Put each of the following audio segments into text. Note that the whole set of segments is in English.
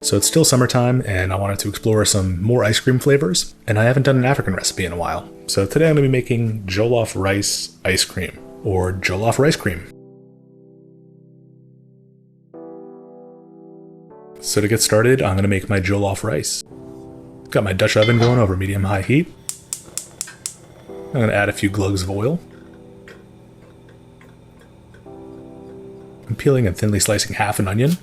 So it's still summertime, and I wanted to explore some more ice cream flavors, and I haven't done an African recipe in a while. So today I'm going to be making Jollof Rice Ice Cream, or Jollof Rice Cream. So to get started, I'm going to make my jollof rice. Got my Dutch oven going over medium-high heat. I'm going to add a few glugs of oil. I'm peeling and thinly slicing half an onion.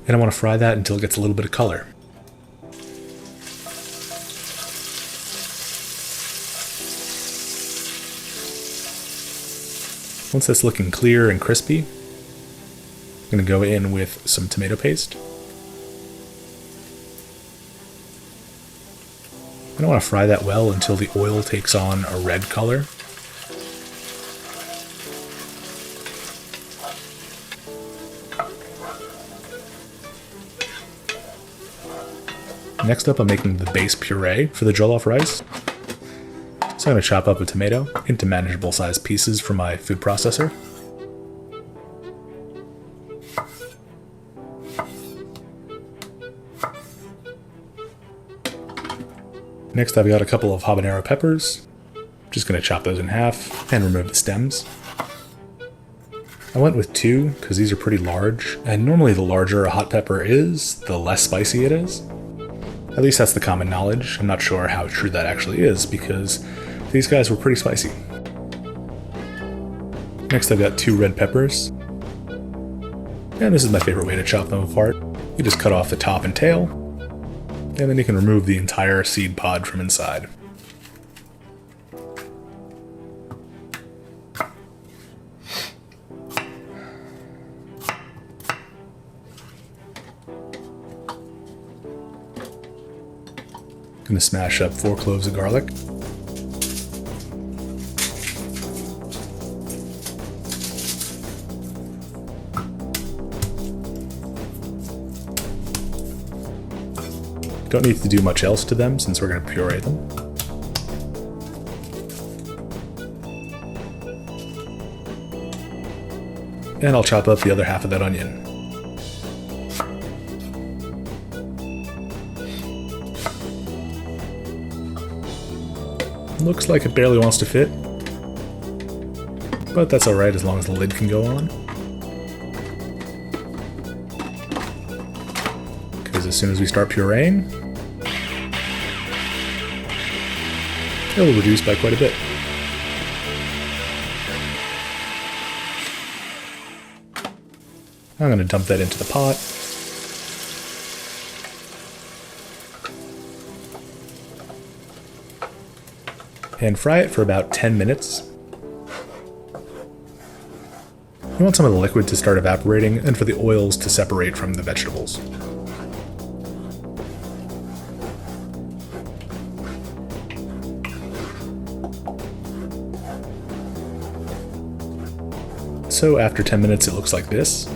And I want to fry that until it gets a little bit of color. Once that's looking clear and crispy, I'm going to go in with some tomato paste. And I want to fry that well until the oil takes on a red color. Next up, I'm making the base puree for the jollof rice. So I'm going to chop up a tomato into manageable sized pieces for my food processor. Next, I've got a couple of habanero peppers. Just going to chop those in half and remove the stems. I went with 2 because these are pretty large, and normally the larger a hot pepper is, the less spicy it is. At least that's the common knowledge. I'm not sure how true that actually is because these guys were pretty spicy. Next I've got 2 red peppers. And this is my favorite way to chop them apart. You just cut off the top and tail, and then you can remove the entire seed pod from inside. I'm going to smash up 4 cloves of garlic. Don't need to do much else to them since we're going to puree them. And I'll chop up the other half of that onion. Looks like it barely wants to fit, but that's alright as long as the lid can go on. Because as soon as we start pureeing, it will reduce by quite a bit. I'm going to dump that into the pot. And fry it for about 10 minutes. You want some of the liquid to start evaporating and for the oils to separate from the vegetables. So after 10 minutes it looks like this.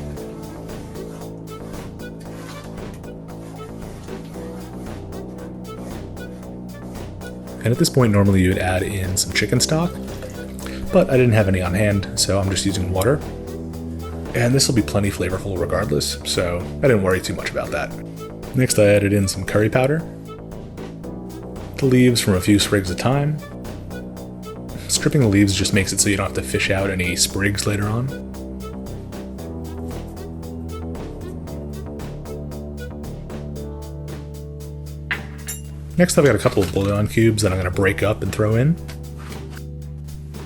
And at this point, normally you would add in some chicken stock, but I didn't have any on hand, so I'm just using water. And this will be plenty flavorful regardless, so I didn't worry too much about that. Next, I added in some curry powder, the leaves from a few sprigs at a time. Stripping the leaves just makes it so you don't have to fish out any sprigs later on. Next I've got a couple of bouillon cubes that I'm going to break up and throw in.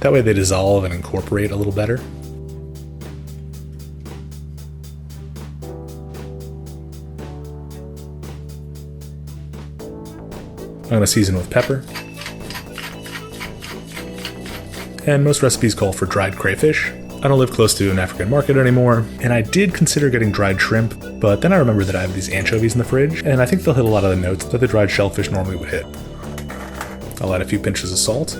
That way they dissolve and incorporate a little better. I'm going to season with pepper. And most recipes call for dried crayfish. I don't live close to an African market anymore, and I did consider getting dried shrimp, but then I remembered that I have these anchovies in the fridge, and I think they'll hit a lot of the notes that the dried shellfish normally would hit. I'll add a few pinches of salt.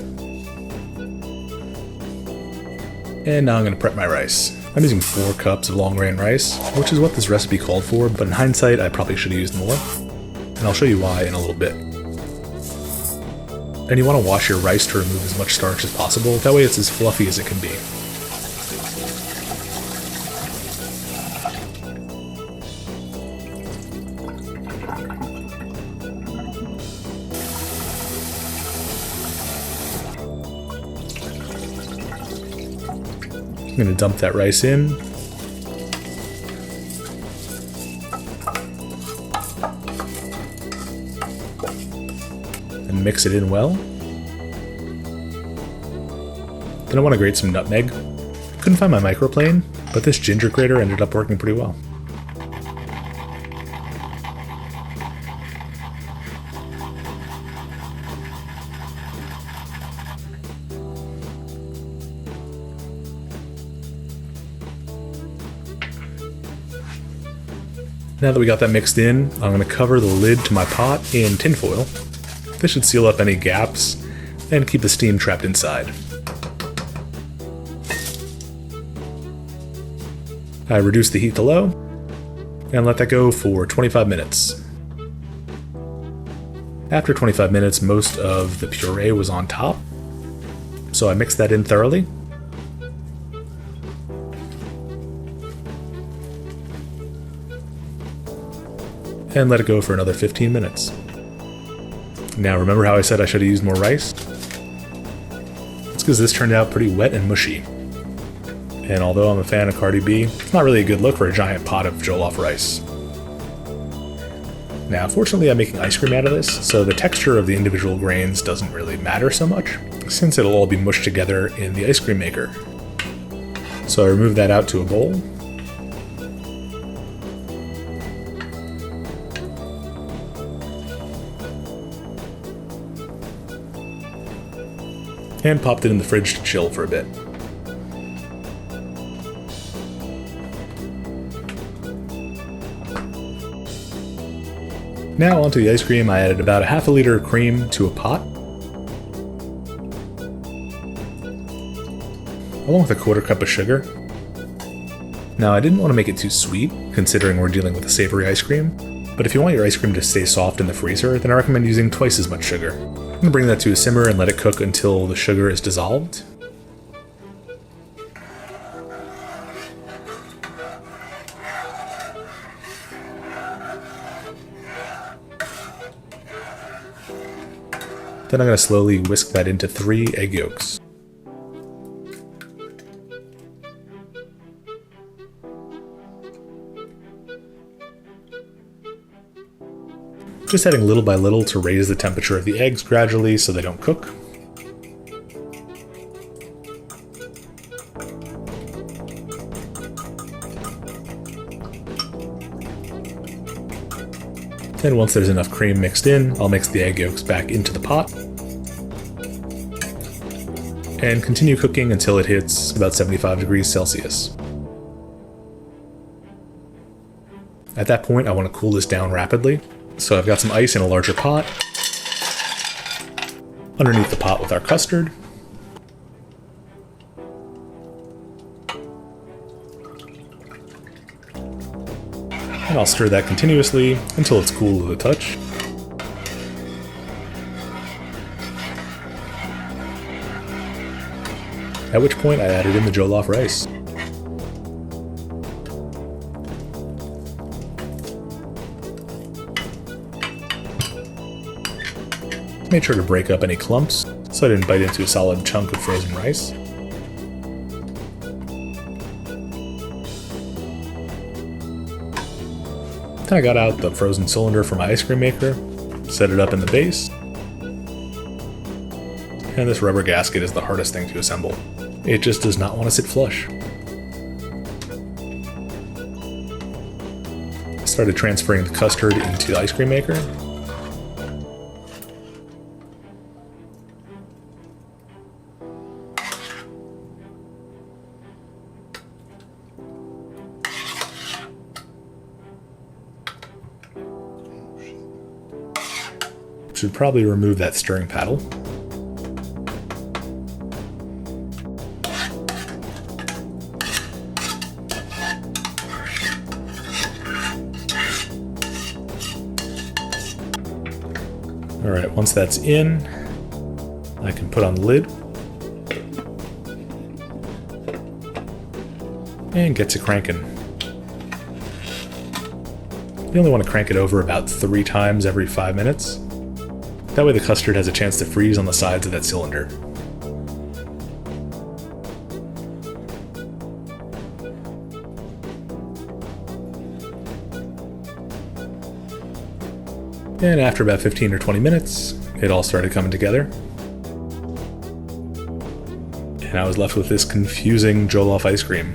And now I'm going to prep my rice. I'm using 4 cups of long grain rice, which is what this recipe called for, but in hindsight I probably should have used more, and I'll show you why in a little bit. And you want to wash your rice to remove as much starch as possible. That way it's as fluffy as it can be. I'm going to dump that rice in. And mix it in well. Then I want to grate some nutmeg. Couldn't find my microplane, but this ginger grater ended up working pretty well. Now that we got that mixed in, I'm going to cover the lid to my pot in tinfoil. This should seal up any gaps and keep the steam trapped inside. I reduce the heat to low and let that go for 25 minutes. After 25 minutes, most of the puree was on top, so I mixed that in thoroughly. And let it go for another 15 minutes. Now remember how I said I should have used more rice? It's because this turned out pretty wet and mushy. And although I'm a fan of Cardi B, it's not really a good look for a giant pot of jollof rice. Now fortunately I'm making ice cream out of this, so the texture of the individual grains doesn't really matter so much, since it'll all be mushed together in the ice cream maker. So I remove that out to a bowl. And popped it in the fridge to chill for a bit. Now onto the ice cream, I added about a half a liter of cream to a pot, along with a quarter cup of sugar. Now I didn't want to make it too sweet, considering we're dealing with a savory ice cream, but if you want your ice cream to stay soft in the freezer, then I recommend using twice as much sugar. I'm going to bring that to a simmer and let it cook until the sugar is dissolved. Then I'm going to slowly whisk that into 3 egg yolks. Just adding little by little to raise the temperature of the eggs gradually so they don't cook. Then once there's enough cream mixed in, I'll mix the egg yolks back into the pot and continue cooking until it hits about 75 degrees Celsius. At that point, I want to cool this down rapidly. So I've got some ice in a larger pot. Underneath the pot with our custard. And I'll stir that continuously until it's cool to the touch. At which point I added in the jollof rice. Made sure to break up any clumps so I didn't bite into a solid chunk of frozen rice. Then I got out the frozen cylinder for my ice cream maker, set it up in the base, and this rubber gasket is the hardest thing to assemble. It just does not want to sit flush. I started transferring the custard into the ice cream maker. Should probably remove that stirring paddle. Alright, once that's in, I can put on the lid and get to cranking. You only want to crank it over about 3 times every 5 minutes. That way the custard has a chance to freeze on the sides of that cylinder. And after about 15 or 20 minutes, it all started coming together. And I was left with this confusing Jollof ice cream.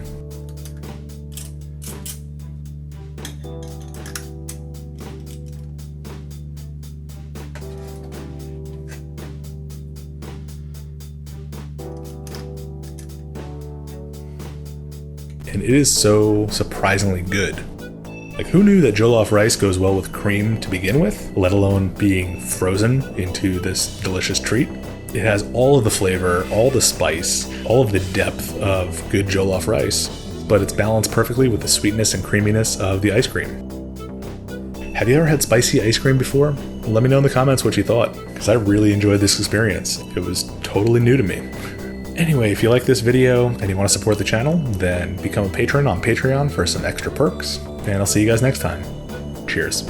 And it is so surprisingly good. Like, who knew that Jollof rice goes well with cream to begin with, let alone being frozen into this delicious treat? It has all of the flavor, all the spice, all of the depth of good Jollof rice, but it's balanced perfectly with the sweetness and creaminess of the ice cream. Have you ever had spicy ice cream before? Let me know in the comments what you thought, because I really enjoyed this experience. It was totally new to me. Anyway, if you like this video and you want to support the channel, then become a patron on Patreon for some extra perks, and I'll see you guys next time. Cheers.